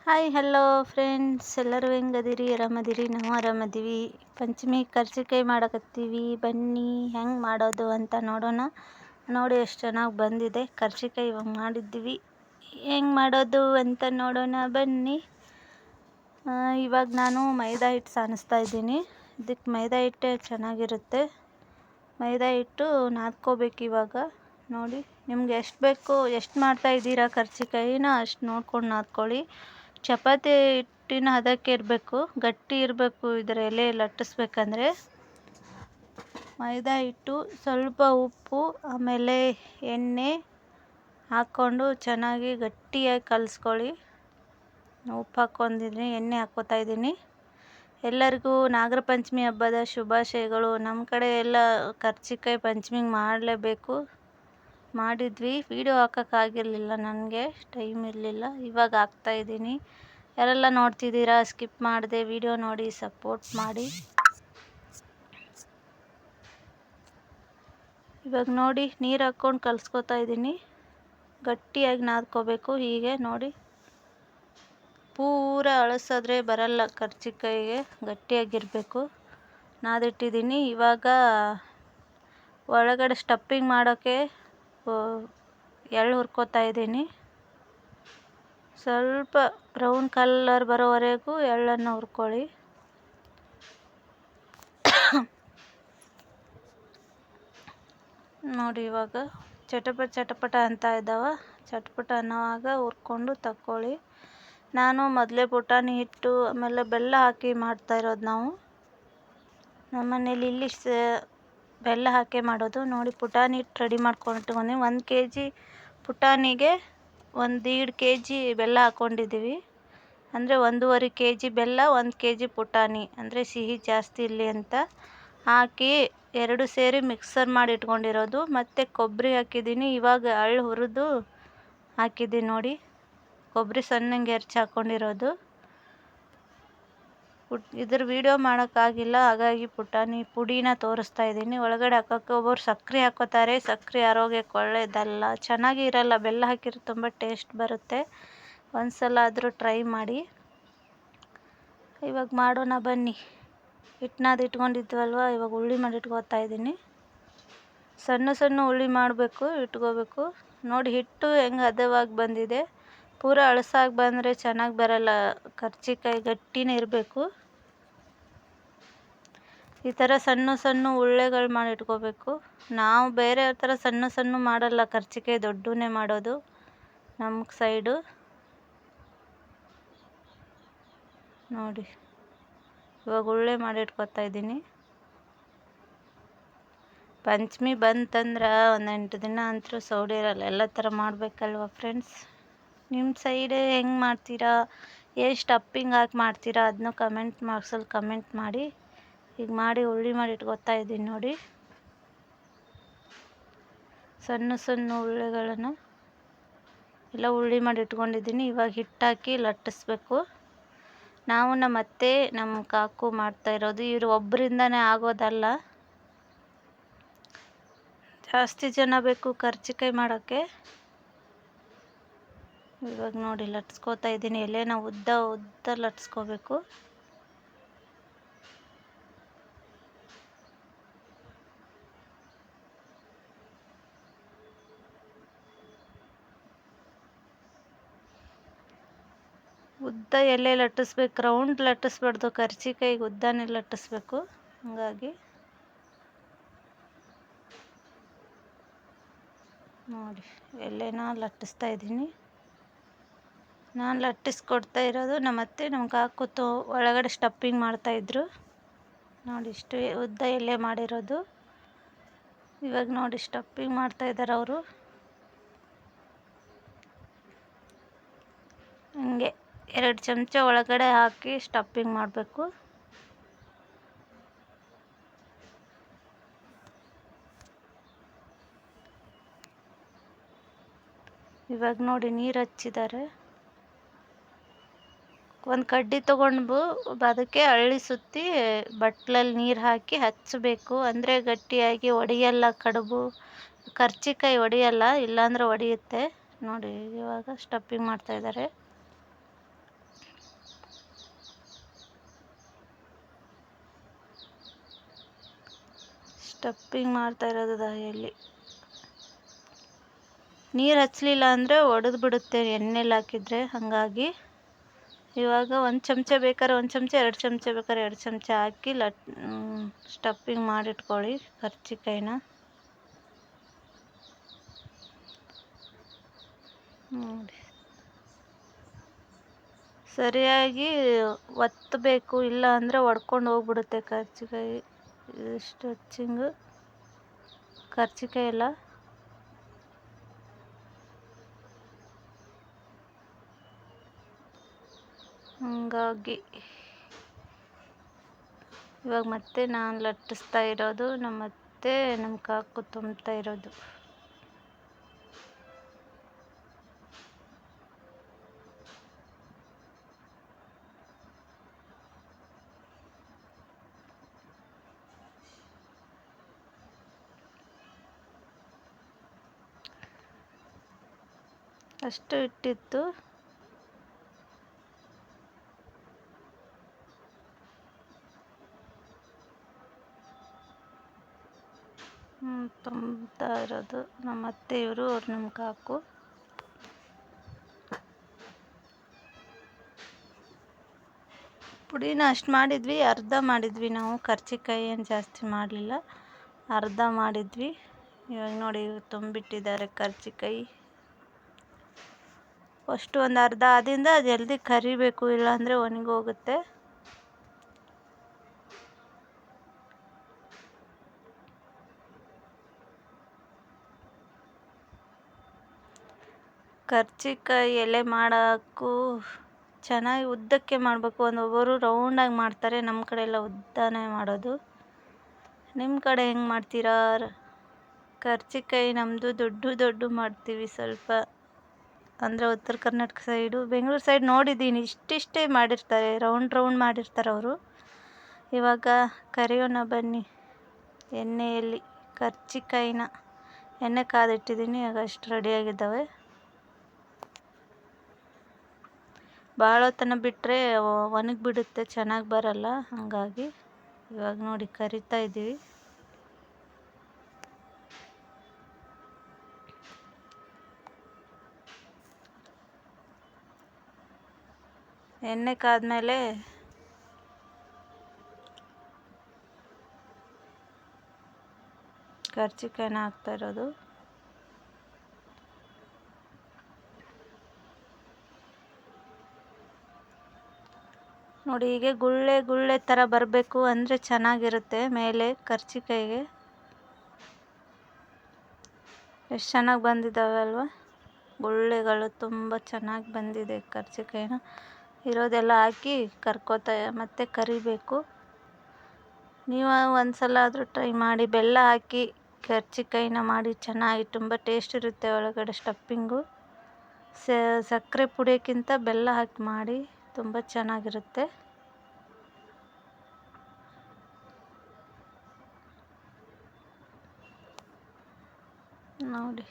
Hi hello friends, ಎಲ್ಲರೂ ಹೆಂಗದಿರಿ? ಆರಾಮದಿರಿ? ನಾವು ಆರಾಮದೀವಿ. ಪಂಚಮಿ ಕರ್ಜಿಕಾಯಿ ಮಾಡಕತ್ತೀವಿ. ಬನ್ನಿ ಹೆಂಗೆ ಮಾಡೋದು ಅಂತ ನೋಡೋಣ. ನೋಡಿ ಎಷ್ಟು ಚೆನ್ನಾಗಿ ಬಂದಿದೆ ಕರ್ಜಿಕಾಯಿ. ಇವಾಗ ಮಾಡಿದ್ದೀವಿ, ಹೆಂಗೆ ಮಾಡೋದು ಅಂತ ನೋಡೋಣ ಬನ್ನಿ. ಇವಾಗ ನಾನು ಮೈದಾ ಹಿಟ್ಟು ಸಾನಿಸ್ತಾ ಇದ್ದೀನಿ. ಇದಕ್ಕೆ ಮೈದಾ ಹಿಟ್ಟೇ ಚೆನ್ನಾಗಿರುತ್ತೆ. ಮೈದಾ ಹಿಟ್ಟು ನಾದ್ಕೋಬೇಕು ಇವಾಗ. ನೋಡಿ, ನಿಮ್ಗೆ ಎಷ್ಟು ಬೇಕು, ಎಷ್ಟು ಮಾಡ್ತಾ ಇದ್ದೀರಾ ಕರ್ಜಿಕಾಯಿನ ಅಷ್ಟು ನೋಡ್ಕೊಂಡು ನಾದ್ಕೊಳ್ಳಿ. ಚಪಾತಿ ಹಿಟ್ಟಿನ ಹದಕ್ಕೆ ಇರಬೇಕು, ಗಟ್ಟಿ ಇರಬೇಕು. ಇದರ ಎಲೆ ಲಟ್ಟಿಸ್ಬೇಕಂದ್ರೆ ಮೈದಾ ಹಿಟ್ಟು, ಸ್ವಲ್ಪ ಉಪ್ಪು, ಆಮೇಲೆ ಎಣ್ಣೆ ಹಾಕ್ಕೊಂಡು ಚೆನ್ನಾಗಿ ಗಟ್ಟಿಯಾಗಿ ಕಲಿಸ್ಕೊಳ್ಳಿ. ಉಪ್ಪು ಹಾಕ್ಕೊಂಡಿದ್ದೀನಿ, ಎಣ್ಣೆ ಹಾಕ್ಕೋತಾ ಇದ್ದೀನಿ. ಎಲ್ಲರಿಗೂ ನಾಗರ ಪಂಚಮಿ ಹಬ್ಬದ ಶುಭಾಶಯಗಳು. ನಮ್ಮ ಕಡೆ ಎಲ್ಲ ಕರ್ಜಿಕಾಯಿ ಪಂಚಮಿಗೆ ಮಾಡಲೇಬೇಕು. ಮಾಡಿದ್ವಿ, ವಿಡಿಯೋ ಹಾಕೋಕ್ಕಾಗಿರಲಿಲ್ಲ, ನನಗೆ ಟೈಮ್ ಇರಲಿಲ್ಲ. ಇವಾಗ ಹಾಕ್ತಾಯಿದ್ದೀನಿ. ಯಾರೆಲ್ಲ ನೋಡ್ತಿದ್ದೀರಾ ಸ್ಕಿಪ್ ಮಾಡಿದೆ ವಿಡಿಯೋ ನೋಡಿ ಸಪೋರ್ಟ್ ಮಾಡಿ. ಇವಾಗ ನೋಡಿ, ನೀರು ಹಾಕ್ಕೊಂಡು ಕಲಿಸ್ಕೊತಾ ಇದ್ದೀನಿ. ಗಟ್ಟಿಯಾಗಿ ನಾದ್ಕೋಬೇಕು. ಹೀಗೆ ನೋಡಿ, ಪೂರ ಅಳಸಿದ್ರೆ ಬರಲ್ಲ ಕರ್ಜಿಕಾಯಿಗೆ, ಗಟ್ಟಿಯಾಗಿರಬೇಕು. ನಾದಿಟ್ಟಿದ್ದೀನಿ. ಇವಾಗ ಒಳಗಡೆ ಸ್ಟಫಿಂಗ್ ಮಾಡೋಕ್ಕೆ ಎಳ್ಳು ಹುರ್ಕೋತಾ ಇದ್ದೀನಿ. ಸ್ವಲ್ಪ ಬ್ರೌನ್ ಕಲರ್ ಬರೋವರೆಗೂ ಎಳ್ಳನ್ನು ಹುರ್ಕೊಳ್ಳಿ. ನೋಡಿ, ಇವಾಗ ಚಟಪಟ ಅಂತ ಇದ್ದಾವ. ಚಟಪಟ ಅನ್ನೋವಾಗ ಹುರ್ಕೊಂಡು ತಕ್ಕೊಳ್ಳಿ. ನಾನು ಮೊದಲೇ ಪುಟಾಣಿ ಹಿಟ್ಟು ಆಮೇಲೆ ಬೆಲ್ಲ ಹಾಕಿ ಮಾಡ್ತಾ ಇರೋದು. ನಾವು ನಮ್ಮನೇಲಿ ಇಲ್ಲಿ ಬೆಲ್ಲ ಹಾಕಿ ಮಾಡೋದು. ನೋಡಿ, ಪುಟಾಣಿ ಹಿಟ್ಟು ರೆಡಿ ಮಾಡ್ಕೊಂಡು ಇಟ್ಕೊಂಡಿದ್ದೀನಿ. 1 kg ಪುಟಾಣಿಗೆ 1.5 kg ಬೆಲ್ಲ ಹಾಕ್ಕೊಂಡಿದ್ದೀವಿ. ಅಂದರೆ 1.5 kg ಬೆಲ್ಲ, 1 kg ಪುಟಾಣಿ, ಅಂದರೆ ಸಿಹಿ ಜಾಸ್ತಿ ಇರಲಿ ಅಂತ ಹಾಕಿ 2 ಸೇರಿ ಮಿಕ್ಸರ್ ಮಾಡಿ ಇಟ್ಕೊಂಡಿರೋದು. ಮತ್ತು ಕೊಬ್ಬರಿ ಹಾಕಿದ್ದೀನಿ. ಇವಾಗ ಎಳ್ಳು ಹುರಿದು ಹಾಕಿದ್ದೀನಿ. ನೋಡಿ, ಕೊಬ್ಬರಿ ಸಣ್ಣಂಗೆ ಹೆಚ್ಚಿ ಹಾಕ್ಕೊಂಡಿರೋದು. ಇದ್ರ ವಿಡಿಯೋ ಮಾಡೋಕ್ಕಾಗಿಲ್ಲ, ಹಾಗಾಗಿ ಪುಟಾಣಿ ಪುಡಿನ ತೋರಿಸ್ತಾ ಇದ್ದೀನಿ. ಒಳಗಡೆ ಹಾಕೋಕ್ಕೆ ಒಬ್ಬರು ಸಕ್ಕರೆ ಹಾಕೋತಾರೆ. ಸಕ್ಕರೆ ಆರೋಗ್ಯಕ್ಕೆ ಒಳ್ಳೆಯದಲ್ಲ, ಚೆನ್ನಾಗಿ ಇರಲ್ಲ. ಬೆಲ್ಲ ಹಾಕಿದ್ರೆ ತುಂಬ ಟೇಸ್ಟ್ ಬರುತ್ತೆ. ಒಂದು ಸಲ ಆದರೂ ಟ್ರೈ ಮಾಡಿ. ಇವಾಗ ಮಾಡೋಣ ಬನ್ನಿ. ಹಿಟ್ಟನಾದ್ ಇಟ್ಕೊಂಡಿದ್ವಲ್ವ, ಇವಾಗ ಉಳ್ಳಿ ಮಾಡಿ ಇಟ್ಕೋತಾ ಇದ್ದೀನಿ. ಸಣ್ಣ ಸಣ್ಣ ಉಳ್ಳಿ ಮಾಡಬೇಕು, ಇಟ್ಕೋಬೇಕು. ನೋಡಿ, ಹಿಟ್ಟು ಹೆಂಗೆ ಹದವಾಗಿ ಬಂದಿದೆ. ಪೂರ ಅಳಸಾಗಿ ಬಂದರೆ ಚೆನ್ನಾಗಿ ಬರಲ್ಲ ಕರ್ಜಿಕಾಯಿ, ಗಟ್ಟಿನೇ ಇರಬೇಕು. ಈ ಥರ ಸಣ್ಣ ಸಣ್ಣ ಉಳ್ಳೆಗಳು ಮಾಡಿ ಇಟ್ಕೋಬೇಕು. ನಾವು ಬೇರೆ ಥರ ಸಣ್ಣ ಸಣ್ಣ ಮಾಡಲ್ಲ, ಕರ್ಜಿಕಾಯಿ ದೊಡ್ಡನೇ ಮಾಡೋದು ನಮ್ಮ ಸೈಡು. ನೋಡಿ, ಇವಾಗ ಉಳ್ಳೆ ಮಾಡಿ ಇಟ್ಕೋತಾ ಇದ್ದೀನಿ. ಪಂಚಮಿ ಬಂತಂದ್ರೆ ಒಂದು 8 ದಿನ ಅಂತೂ ಸೌದೆ ಇರಲ್ಲ. ಎಲ್ಲ ಥರ ಮಾಡಬೇಕಲ್ವ ಫ್ರೆಂಡ್ಸ್? ನಿಮ್ಮ ಸೈಡ್ ಹೆಂಗೆ ಮಾಡ್ತೀರಾ, ಎಷ್ಟು ಸ್ಟಫಿಂಗ್ ಹಾಕಿ ಮಾಡ್ತೀರಾ ಅದನ್ನು ಕಮೆಂಟ್ ಬಾಕ್ಸಲ್ಲಿ ಕಮೆಂಟ್ ಮಾಡಿ. ಈಗ ಮಾಡಿ ಉಳ್ಳಿ ಮಾಡಿ ಇಟ್ಕೋತಾ ಇದ್ದೀನಿ. ನೋಡಿ, ಸಣ್ಣ ಸಣ್ಣ ಉಳ್ಳಿಗಳನ್ನು ಎಲ್ಲ ಉಳ್ಳಿ ಮಾಡಿ ಇಟ್ಕೊಂಡಿದ್ದೀನಿ. ಇವಾಗ ಹಿಟ್ಟು ಹಾಕಿ ಲಟ್ಟಿಸ್ಬೇಕು. ನಾವು ನಮ್ಮ ಅತ್ತೆ, ನಮ್ಮ ಕಾಕು ಮಾಡ್ತಾ ಇರೋದು. ಇವರು ಒಬ್ಬರಿಂದನೇ ಆಗೋದಲ್ಲ, ಜಾಸ್ತಿ ಜನ ಬೇಕು ಕರ್ಜಿಕಾಯಿ ಮಾಡೋಕ್ಕೆ. ಇವಾಗ ನೋಡಿ, ಲಟ್ಸ್ಕೋತಾ ಇದ್ದೀನಿ. ಎಲೆನ ಉದ್ದ ಉದ್ದ ಲಟ್ಸ್ಕೋಬೇಕು. ಉದ್ದ ಎಲೆ ಲಟ್ಟಿಸ್ಬೇಕು, ರೌಂಡ್ ಲಟ್ಟಿಸ್ಬಾರ್ದು. ಕರ್ಜಿಕಾಯಿಗೆ ಉದ್ದನೇ ಲಟ್ಟಿಸ್ಬೇಕು. ಹಾಗಾಗಿ ನೋಡಿ, ಎಲೆನ ಲಟ್ಟಿಸ್ತಾ ಇದ್ದೀನಿ. ನಾನು ಲಟ್ಟಿಸ್ಕೊಡ್ತಾ ಇರೋದು. ನಮ್ಮ ಅತ್ತೆ, ನಮ್ಮ ಕಾಕು ಒಳಗಡೆ ಸ್ಟಫಿಂಗ್ ಮಾಡ್ತಾಯಿದ್ರು. ನೋಡಿ, ಇಷ್ಟು ಉದ್ದ ಎಲೆ ಮಾಡಿರೋದು. ಇವಾಗ ನೋಡಿ, ಸ್ಟಫಿಂಗ್ ಮಾಡ್ತಾಯಿದ್ದಾರೆ ಅವರು. ಹಂಗೆ 2 ಚಮಚ ಒಳಗಡೆ ಹಾಕಿ ಸ್ಟಫಿಂಗ್ ಮಾಡಬೇಕು. ಇವಾಗ ನೋಡಿ, ನೀರು ಹಚ್ಚಿದ್ದಾರೆ. ಒಂದು ಕಡ್ಡಿ ತೊಗೊಂಡು ಅದಕ್ಕೆ ಹಳ್ಳಿ ಸುತ್ತಿ ಬಟ್ಲಲ್ಲಿ ನೀರು ಹಾಕಿ ಹಚ್ಚಬೇಕು. ಅಂದರೆ ಗಟ್ಟಿಯಾಗಿ ಒಡೆಯಲ್ಲ. ಕಡುಬು ಕರ್ಜಿಕಾಯಿ ಒಡೆಯಲ್ಲ, ಇಲ್ಲಾಂದ್ರೆ ಒಡೆಯುತ್ತೆ. ನೋಡಿ, ಇವಾಗ ಸ್ಟಫಿಂಗ್ ಮಾಡ್ತಾಯಿದ್ದಾರೆ. ಸ್ಟಫಿಂಗ್ ಮಾಡ್ತಾ ಇರೋದು ದಾಯಲ್ಲಿ. ನೀರು ಹಚ್ಚಲಿಲ್ಲ ಅಂದರೆ ಒಡೆದು ಬಿಡುತ್ತೆ ಎಣ್ಣೆಲಿ ಹಾಕಿದರೆ. ಹಾಗಾಗಿ ಇವಾಗ ಒಂದು ಚಮಚ ಬೇಕಾದ್ರೆ ಒಂದು ಚಮಚ, 2 ಚಮಚ ಬೇಕಾದ್ರೆ 2 ಚಮಚ ಹಾಕಿ ಸ್ಟಫಿಂಗ್ ಮಾಡಿಟ್ಕೊಳ್ಳಿ ಕರ್ಜಿಕಾಯಿನ. ನೋಡಿ, ಸರಿಯಾಗಿ ಒತ್ತಬೇಕು, ಇಲ್ಲ ಅಂದರೆ ಒಡ್ಕೊಂಡು ಹೋಗ್ಬಿಡುತ್ತೆ ಕರ್ಜಿಕಾಯಿ. ಇಷ್ಟು ಹಚ್ಚಿಂಗು ಕರ್ಜಿಕಾಯಿ ಎಲ್ಲ ಹಂಗಾಗಿ ಇವಾಗ ಮತ್ತೆ ನಾನು ಲಟ್ಟಿಸ್ತಾ ಇರೋದು, ಮತ್ತೆ ನಮ್ಮ ಕಾಕು ತುಂಬ್ತಾ ಇರೋದು. ಅಷ್ಟು ಇಟ್ಟಿತ್ತು. ತುಂಬ್ತಾ ಇರೋದು ನಮ್ಮ ಅತ್ತೆಯವರು, ಅವ್ರು ನಮ್ಮ ಕಾಕು. ಪುಡಿನ ಅಷ್ಟು ಮಾಡಿದ್ವಿ, ಅರ್ಧ ಮಾಡಿದ್ವಿ ನಾವು. ಕರ್ಜಿಕಾಯಿ ಏನು ಜಾಸ್ತಿ ಮಾಡಲಿಲ್ಲ, ಅರ್ಧ ಮಾಡಿದ್ವಿ. ಇವಾಗ ನೋಡಿ ತುಂಬಿಟ್ಟಿದ್ದಾರೆ ಕರ್ಜಿಕಾಯಿ. ಫಸ್ಟು ಒಂದು ಅರ್ಧ ಆದಿಂದ ಜಲ್ದಿ ಕರಿಬೇಕು, ಇಲ್ಲಾಂದರೆ ಒಣಗೋಗುತ್ತೆ. ಕರ್ಜಿಕಾಯಿ ಎಲೆ ಮಾಡೋಕ್ಕೂ ಚೆನ್ನಾಗಿ ಉದ್ದಕ್ಕೆ ಮಾಡಬೇಕು. ಒಬ್ಬೊಬ್ಬರು ರೌಂಡಾಗಿ ಮಾಡ್ತಾರೆ, ನಮ್ಮ ಕಡೆ ಎಲ್ಲ ಉದ್ದನೇ ಮಾಡೋದು. ನಿಮ್ಮ ಕಡೆ ಹೆಂಗೆ ಮಾಡ್ತೀರಾ? ಕರ್ಜಿಕಾಯಿ ನಮ್ಮದು ದೊಡ್ಡ ಮಾಡ್ತೀವಿ ಸ್ವಲ್ಪ. ಅಂದರೆ ಉತ್ತರ ಕರ್ನಾಟಕ ಸೈಡು, ಬೆಂಗಳೂರು ಸೈಡ್ ನೋಡಿದ್ದೀನಿ, ಇಷ್ಟಿಷ್ಟೇ ಮಾಡಿರ್ತಾರೆ, ರೌಂಡ್ ಮಾಡಿರ್ತಾರೆ ಅವರು. ಇವಾಗ ಕರಿಯೋಣ ಬನ್ನಿ. ಎಣ್ಣೆಯಲ್ಲಿ ಕರ್ಜಿಕಾಯಿನ ಎಣ್ಣೆ ಕಾದಿಟ್ಟಿದ್ದೀನಿ, ಆಗ ಅಷ್ಟು ರೆಡಿಯಾಗಿದ್ದಾವೆ. ಭಾಳ ಹೊತ್ತನ ಬಿಟ್ಟರೆ ಒಣಗಿಬಿಡುತ್ತೆ, ಚೆನ್ನಾಗಿ ಬರಲ್ಲ. ಹಾಗಾಗಿ ಇವಾಗ ನೋಡಿ ಕರಿತಾ ಇದ್ದೀವಿ. ಎಣ್ಣೆ ಕಾದ್ಮೇಲೆ ಕರ್ಜಿಕಾಯಿನ ಹಾಕ್ತಾ ಇರೋದು. ನೋಡಿ, ಹೀಗೆ ಗುಳ್ಳೆ ಥರ ಬರಬೇಕು ಅಂದರೆ ಚೆನ್ನಾಗಿರುತ್ತೆ. ಮೇಲೆ ಕರ್ಜಿಕಾಯಿಗೆ ಎಷ್ಟು ಚೆನ್ನಾಗಿ ಬಂದಿದ್ದಾವೆ ಅಲ್ವಾ? ಗುಳ್ಳೆಗಳು ತುಂಬ ಚೆನ್ನಾಗಿ ಬಂದಿದೆ. ಕರ್ಜಿಕಾಯಿನ ಇರೋದೆಲ್ಲ ಹಾಕಿ ಮತ್ತೆ ಕರಿಬೇಕು. ನೀವು ಒಂದ್ಸಲ ಆದರೂ ಟ್ರೈ ಮಾಡಿ, ಬೆಲ್ಲ ಹಾಕಿ ಕರ್ಜಿಕಾಯಿನ ಮಾಡಿ, ಚೆನ್ನಾಗಿ ತುಂಬ ಟೇಸ್ಟ್ ಇರುತ್ತೆ. ಒಳಗಡೆ ಸ್ಟಫಿಂಗು ಸಕ್ಕರೆ ಪುಡಿಯೋಕ್ಕಿಂತ ಬೆಲ್ಲ ಹಾಕಿ ಮಾಡಿ, ತುಂಬ ಚೆನ್ನಾಗಿರುತ್ತೆ. ನೋಡಿ.